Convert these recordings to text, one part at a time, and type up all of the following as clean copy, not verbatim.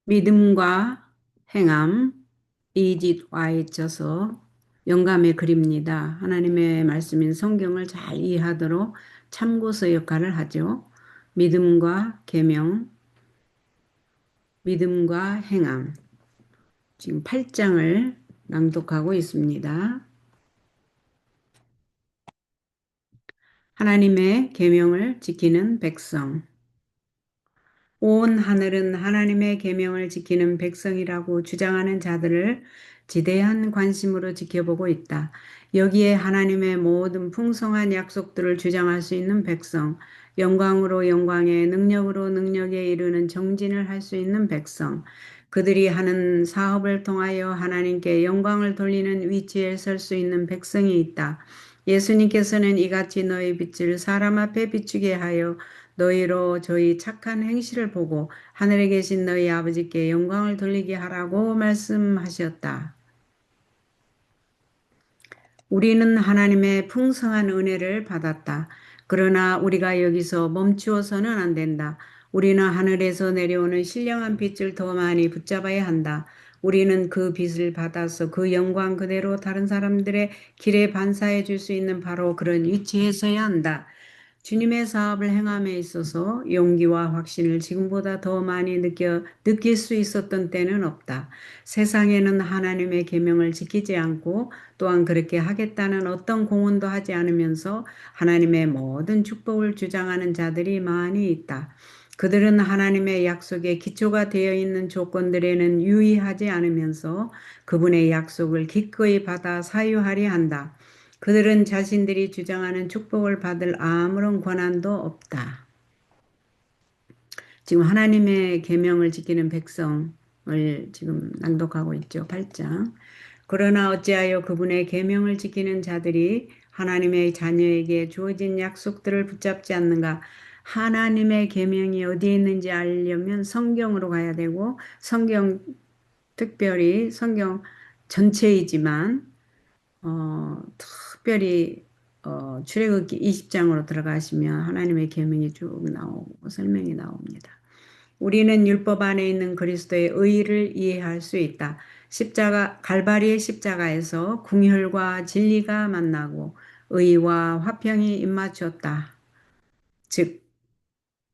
믿음과 행함, 이짓 와이쳐서 영감의 글입니다. 하나님의 말씀인 성경을 잘 이해하도록 참고서 역할을 하죠. 믿음과 계명, 믿음과 행함. 지금 8장을 낭독하고 있습니다. 하나님의 계명을 지키는 백성. 온 하늘은 하나님의 계명을 지키는 백성이라고 주장하는 자들을 지대한 관심으로 지켜보고 있다. 여기에 하나님의 모든 풍성한 약속들을 주장할 수 있는 백성, 영광으로 영광에 능력으로 능력에 이르는 정진을 할 수 있는 백성, 그들이 하는 사업을 통하여 하나님께 영광을 돌리는 위치에 설 수 있는 백성이 있다. 예수님께서는 이같이 너희 빛을 사람 앞에 비추게 하여 너희로 저희 착한 행실을 보고 하늘에 계신 너희 아버지께 영광을 돌리게 하라고 말씀하셨다. 우리는 하나님의 풍성한 은혜를 받았다. 그러나 우리가 여기서 멈추어서는 안 된다. 우리는 하늘에서 내려오는 신령한 빛을 더 많이 붙잡아야 한다. 우리는 그 빛을 받아서 그 영광 그대로 다른 사람들의 길에 반사해 줄 수 있는 바로 그런 위치에 서야 한다. 주님의 사업을 행함에 있어서 용기와 확신을 지금보다 더 많이 느낄 수 있었던 때는 없다. 세상에는 하나님의 계명을 지키지 않고 또한 그렇게 하겠다는 어떤 공언도 하지 않으면서 하나님의 모든 축복을 주장하는 자들이 많이 있다. 그들은 하나님의 약속에 기초가 되어 있는 조건들에는 유의하지 않으면서 그분의 약속을 기꺼이 받아 사유하려 한다. 그들은 자신들이 주장하는 축복을 받을 아무런 권한도 없다. 지금 하나님의 계명을 지키는 백성을 지금 낭독하고 있죠. 8장. 그러나 어찌하여 그분의 계명을 지키는 자들이 하나님의 자녀에게 주어진 약속들을 붙잡지 않는가? 하나님의 계명이 어디에 있는지 알려면 성경으로 가야 되고 성경 특별히 성경 전체이지만 특별히 출애굽기 20장으로 들어가시면 하나님의 계명이 쭉 나오고 설명이 나옵니다. 우리는 율법 안에 있는 그리스도의 의를 이해할 수 있다. 갈바리의 십자가에서 궁혈과 진리가 만나고 의와 화평이 입맞췄다. 즉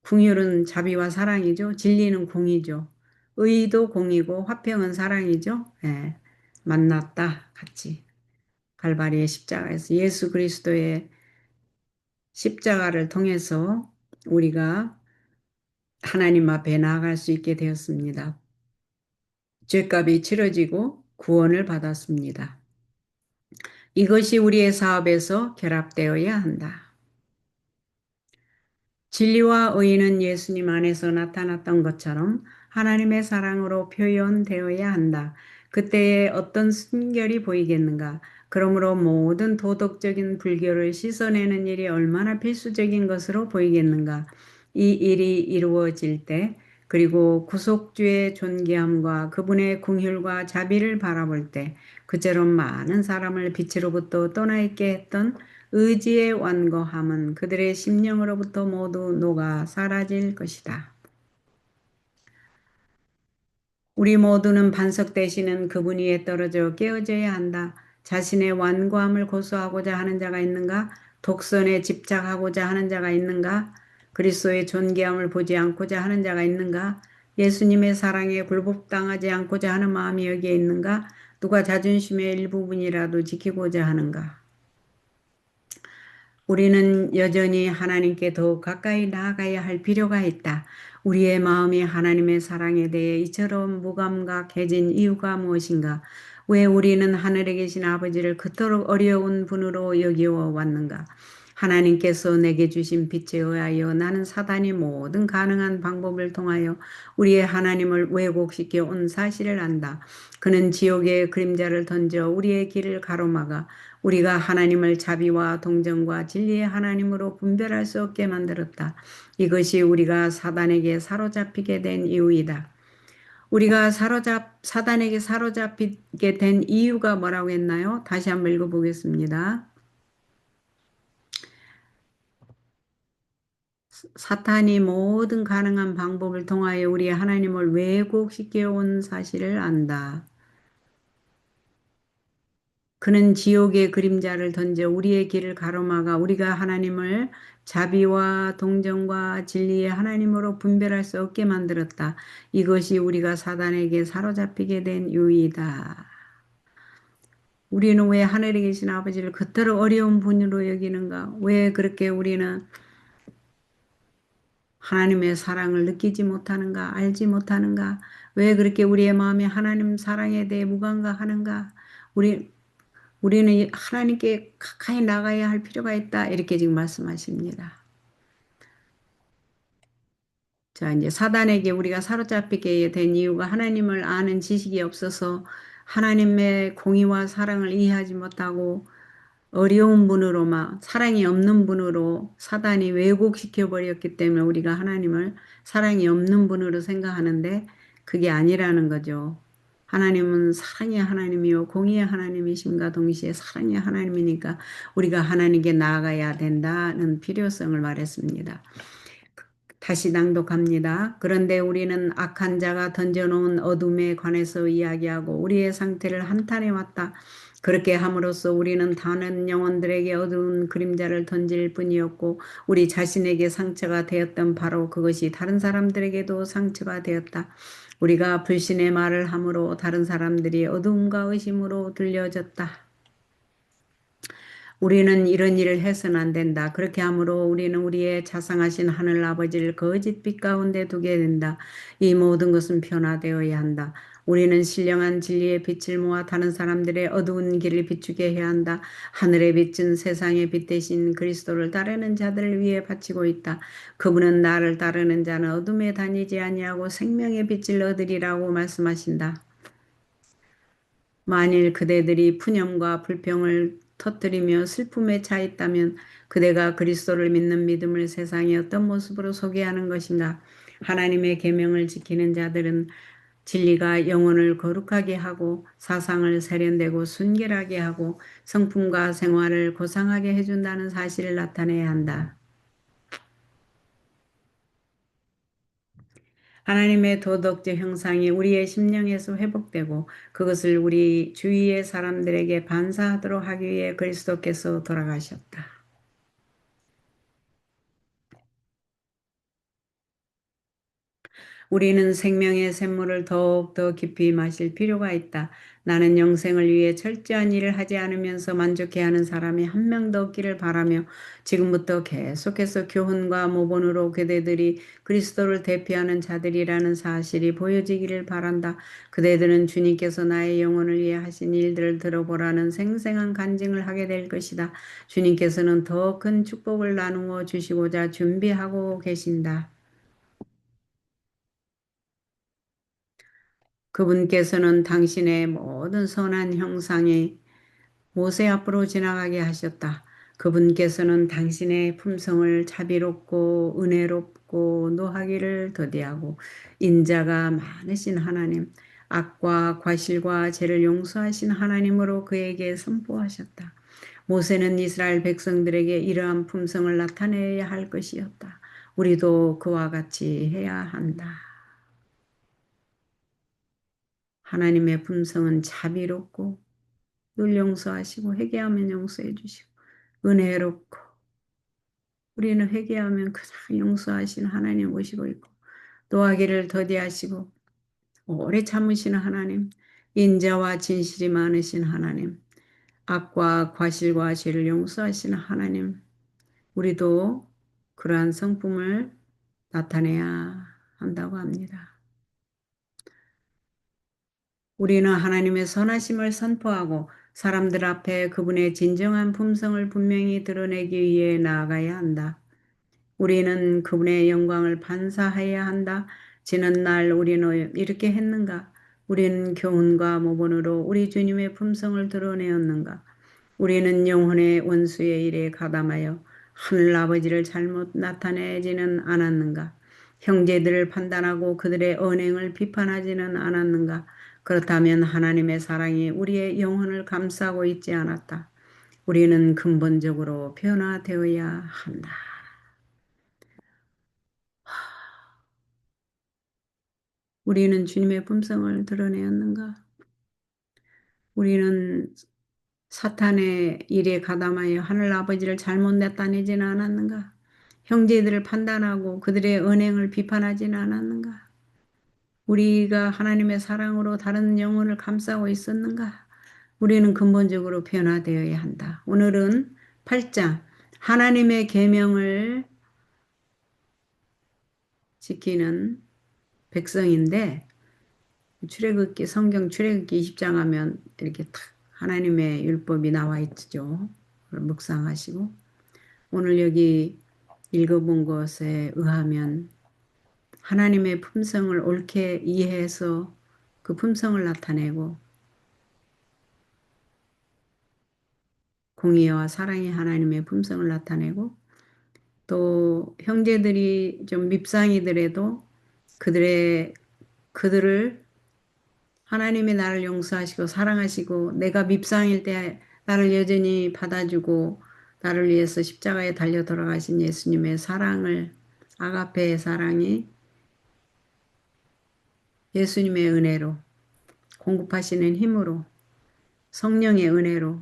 궁혈은 자비와 사랑이죠. 진리는 공이죠. 의도 공이고 화평은 사랑이죠. 예, 만났다 같이. 갈바리의 십자가에서 예수 그리스도의 십자가를 통해서 우리가 하나님 앞에 나아갈 수 있게 되었습니다. 죄값이 치러지고 구원을 받았습니다. 이것이 우리의 사업에서 결합되어야 한다. 진리와 의는 예수님 안에서 나타났던 것처럼 하나님의 사랑으로 표현되어야 한다. 그때에 어떤 순결이 보이겠는가? 그러므로 모든 도덕적인 불교를 씻어내는 일이 얼마나 필수적인 것으로 보이겠는가? 이 일이 이루어질 때 그리고 구속주의 존귀함과 그분의 긍휼과 자비를 바라볼 때 그처럼 많은 사람을 빛으로부터 떠나 있게 했던 의지의 완고함은 그들의 심령으로부터 모두 녹아 사라질 것이다. 우리 모두는 반석 되시는 그분 위에 떨어져 깨어져야 한다. 자신의 완고함을 고수하고자 하는 자가 있는가? 독선에 집착하고자 하는 자가 있는가? 그리스도의 존귀함을 보지 않고자 하는 자가 있는가? 예수님의 사랑에 굴복당하지 않고자 하는 마음이 여기에 있는가? 누가 자존심의 일부분이라도 지키고자 하는가? 우리는 여전히 하나님께 더욱 가까이 나아가야 할 필요가 있다. 우리의 마음이 하나님의 사랑에 대해 이처럼 무감각해진 이유가 무엇인가? 왜 우리는 하늘에 계신 아버지를 그토록 어려운 분으로 여기어 왔는가? 하나님께서 내게 주신 빛에 의하여 나는 사단이 모든 가능한 방법을 통하여 우리의 하나님을 왜곡시켜 온 사실을 안다. 그는 지옥의 그림자를 던져 우리의 길을 가로막아 우리가 하나님을 자비와 동정과 진리의 하나님으로 분별할 수 없게 만들었다. 이것이 우리가 사단에게 사로잡히게 된 이유이다. 우리가 사단에게 사로잡히게 된 이유가 뭐라고 했나요? 다시 한번 읽어보겠습니다. 사탄이 모든 가능한 방법을 통하여 우리 하나님을 왜곡시켜 온 사실을 안다. 그는 지옥의 그림자를 던져 우리의 길을 가로막아 우리가 하나님을 자비와 동정과 진리의 하나님으로 분별할 수 없게 만들었다. 이것이 우리가 사단에게 사로잡히게 된 이유이다. 우리는 왜 하늘에 계신 아버지를 그토록 어려운 분으로 여기는가? 왜 그렇게 우리는 하나님의 사랑을 느끼지 못하는가? 알지 못하는가? 왜 그렇게 우리의 마음이 하나님 사랑에 대해 무감각하는가? 우리는 하나님께 가까이 나가야 할 필요가 있다. 이렇게 지금 말씀하십니다. 자, 이제 사단에게 우리가 사로잡히게 된 이유가 하나님을 아는 지식이 없어서 하나님의 공의와 사랑을 이해하지 못하고 어려운 분으로만 사랑이 없는 분으로 사단이 왜곡시켜 버렸기 때문에 우리가 하나님을 사랑이 없는 분으로 생각하는데 그게 아니라는 거죠. 하나님은 사랑의 하나님이요 공의의 하나님이심과 동시에 사랑의 하나님이니까 우리가 하나님께 나아가야 된다는 필요성을 말했습니다. 다시 낭독합니다. 그런데 우리는 악한 자가 던져놓은 어둠에 관해서 이야기하고 우리의 상태를 한탄해 왔다. 그렇게 함으로써 우리는 다른 영혼들에게 어두운 그림자를 던질 뿐이었고 우리 자신에게 상처가 되었던 바로 그것이 다른 사람들에게도 상처가 되었다. 우리가 불신의 말을 함으로 다른 사람들이 어두움과 의심으로 들려졌다. 우리는 이런 일을 해서는 안 된다. 그렇게 함으로 우리는 우리의 자상하신 하늘 아버지를 거짓 빛 가운데 두게 된다. 이 모든 것은 변화되어야 한다. 우리는 신령한 진리의 빛을 모아 다른 사람들의 어두운 길을 비추게 해야 한다. 하늘의 빛은 세상의 빛 대신 그리스도를 따르는 자들을 위해 바치고 있다. 그분은 나를 따르는 자는 어둠에 다니지 아니하고 생명의 빛을 얻으리라고 말씀하신다. 만일 그대들이 푸념과 불평을 터뜨리며 슬픔에 차 있다면 그대가 그리스도를 믿는 믿음을 세상에 어떤 모습으로 소개하는 것인가? 하나님의 계명을 지키는 자들은 진리가 영혼을 거룩하게 하고 사상을 세련되고 순결하게 하고 성품과 생활을 고상하게 해준다는 사실을 나타내야 한다. 하나님의 도덕적 형상이 우리의 심령에서 회복되고 그것을 우리 주위의 사람들에게 반사하도록 하기 위해 그리스도께서 돌아가셨다. 우리는 생명의 샘물을 더욱더 깊이 마실 필요가 있다. 나는 영생을 위해 철저한 일을 하지 않으면서 만족해야 하는 사람이 한 명도 없기를 바라며 지금부터 계속해서 교훈과 모본으로 그대들이 그리스도를 대표하는 자들이라는 사실이 보여지기를 바란다. 그대들은 주님께서 나의 영혼을 위해 하신 일들을 들어보라는 생생한 간증을 하게 될 것이다. 주님께서는 더 큰 축복을 나누어 주시고자 준비하고 계신다. 그분께서는 당신의 모든 선한 형상이 모세 앞으로 지나가게 하셨다. 그분께서는 당신의 품성을 자비롭고 은혜롭고 노하기를 더디하고 인자가 많으신 하나님, 악과 과실과 죄를 용서하신 하나님으로 그에게 선포하셨다. 모세는 이스라엘 백성들에게 이러한 품성을 나타내야 할 것이었다. 우리도 그와 같이 해야 한다. 하나님의 품성은 자비롭고 늘 용서하시고 회개하면 용서해 주시고 은혜롭고 우리는 회개하면 그냥 용서하시는 하나님 모시고 있고 노하기를 더디하시고 오래 참으시는 하나님 인자와 진실이 많으신 하나님 악과 과실과 죄를 용서하시는 하나님 우리도 그러한 성품을 나타내야 한다고 합니다. 우리는 하나님의 선하심을 선포하고 사람들 앞에 그분의 진정한 품성을 분명히 드러내기 위해 나아가야 한다. 우리는 그분의 영광을 반사해야 한다. 지난날 우리는 이렇게 했는가? 우리는 교훈과 모본으로 우리 주님의 품성을 드러내었는가? 우리는 영혼의 원수의 일에 가담하여 하늘 아버지를 잘못 나타내지는 않았는가? 형제들을 판단하고 그들의 언행을 비판하지는 않았는가? 그렇다면 하나님의 사랑이 우리의 영혼을 감싸고 있지 않았다. 우리는 근본적으로 변화되어야 한다. 우리는 주님의 품성을 드러내었는가? 우리는 사탄의 일에 가담하여 하늘 아버지를 잘못 나타내지는 않았는가? 형제들을 판단하고 그들의 언행을 비판하지는 않았는가? 우리가 하나님의 사랑으로 다른 영혼을 감싸고 있었는가? 우리는 근본적으로 변화되어야 한다. 오늘은 8장 하나님의 계명을 지키는 백성인데 출애굽기 성경 출애굽기 20장 하면 이렇게 탁 하나님의 율법이 나와 있죠. 묵상하시고 오늘 여기 읽어본 것에 의하면 하나님의 품성을 옳게 이해해서 그 품성을 나타내고 공의와 사랑이 하나님의 품성을 나타내고 또 형제들이 좀 밉상이더라도 그들을 하나님이 나를 용서하시고 사랑하시고 내가 밉상일 때 나를 여전히 받아주고 나를 위해서 십자가에 달려 돌아가신 예수님의 사랑을 아가페의 사랑이 예수님의 은혜로 공급하시는 힘으로 성령의 은혜로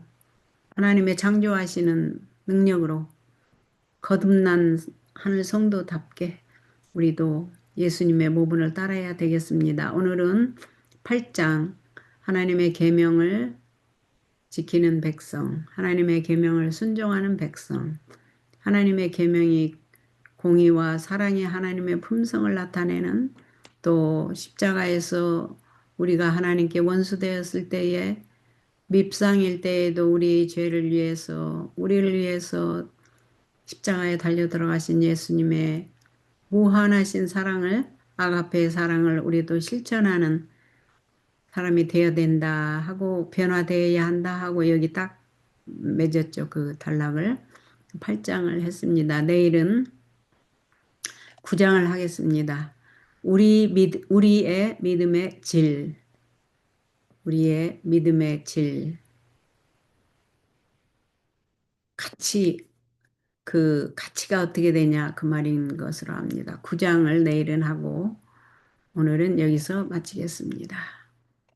하나님의 창조하시는 능력으로 거듭난 하늘 성도답게 우리도 예수님의 모분을 따라야 되겠습니다. 오늘은 8장 하나님의 계명을 지키는 백성, 하나님의 계명을 순종하는 백성, 하나님의 계명이 공의와 사랑이 하나님의 품성을 나타내는 또 십자가에서 우리가 하나님께 원수되었을 때에 밉상일 때에도 우리 죄를 위해서 우리를 위해서 십자가에 달려 들어가신 예수님의 무한하신 사랑을 아가페의 사랑을 우리도 실천하는 사람이 되어야 된다 하고 변화되어야 한다 하고 여기 딱 맺었죠. 그 단락을 8장을 했습니다. 내일은 9장을 하겠습니다. 우리의 믿음의 질, 우리의 믿음의 질, 가치, 그 가치가 어떻게 되냐 그 말인 것으로 압니다. 9장을 내일은 하고 오늘은 여기서 마치겠습니다.